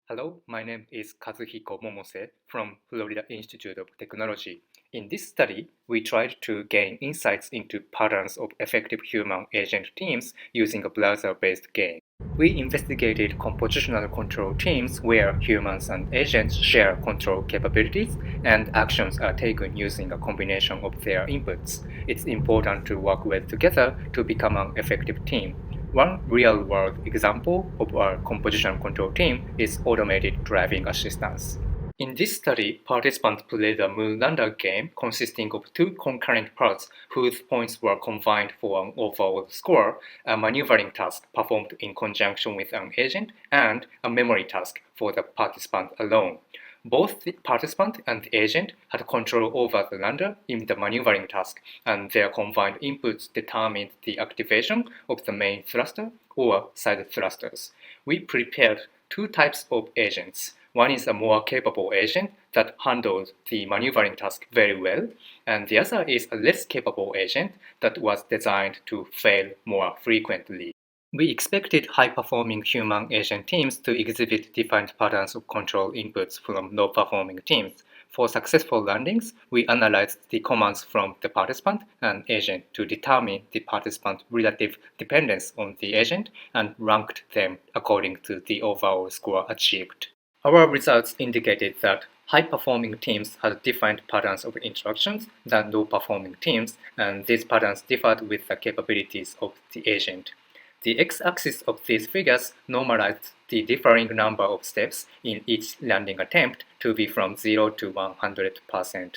Hello, my name is Kazuhiko Momose from Florida Institute of Technology. In this study, we tried to gain insights into patterns of effective human agent teams using a browser-based game. We investigated compositional control teams where humans and agents share control capabilities and actions are taken using a combination of their inputs. It's important to work well together to become an effective team. One real-world example of our composition control team is automated driving assistance. In this study, participants played a moon lander game consisting of two concurrent parts whose points were combined for an overall score, a maneuvering task performed in conjunction with an agent, and a memory task for the participant alone. Both the participant and the agent had control over the lander in the maneuvering task, and their combined inputs determined the activation of the main thruster or side thrusters. We prepared two types of agents. One is a more capable agent that handles the maneuvering task very well, and the other is a less capable agent that was designed to fail more frequently. We expected high-performing human agent teams to exhibit defined patterns of control inputs from low-performing teams. For successful landings, we analyzed the commands from the participant and agent to determine the participant's relative dependence on the agent and ranked them according to the overall score achieved. Our results indicated that high-performing teams had defined patterns of interactions than low-performing teams, and these patterns differed with the capabilities of the agent. The x-axis of these figures normalized the differing number of steps in each landing attempt to be from 0 to 100%.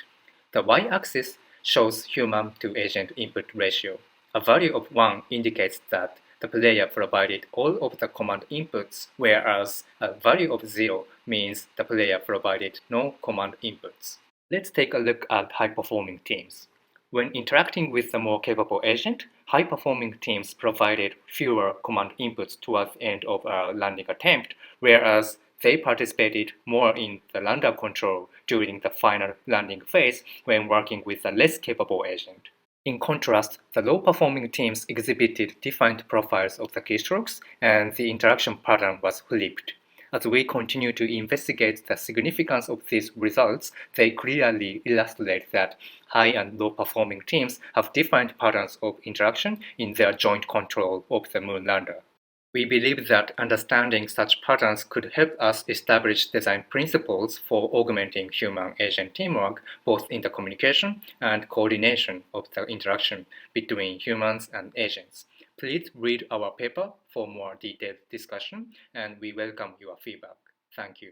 The y-axis shows human-to-agent input ratio. A value of 1 indicates that the player provided all of the command inputs, whereas a value of 0 means the player provided no command inputs. Let's take a look at high-performing teams. When interacting with a more capable agent, high-performing teams provided fewer command inputs towards the end of a landing attempt, whereas they participated more in the lander control during the final landing phase when working with a less capable agent. In contrast, the low-performing teams exhibited defined profiles of the keystrokes, and the interaction pattern was flipped. As we continue to investigate the significance of these results, they clearly illustrate that high and low-performing teams have defined patterns of interaction in their joint control of the moon lander. We believe that understanding such patterns could help us establish design principles for augmenting human-agent teamwork, both in the communication and coordination of the interaction between humans and agents. Please read our paper for more detailed discussion, and we welcome your feedback. Thank you.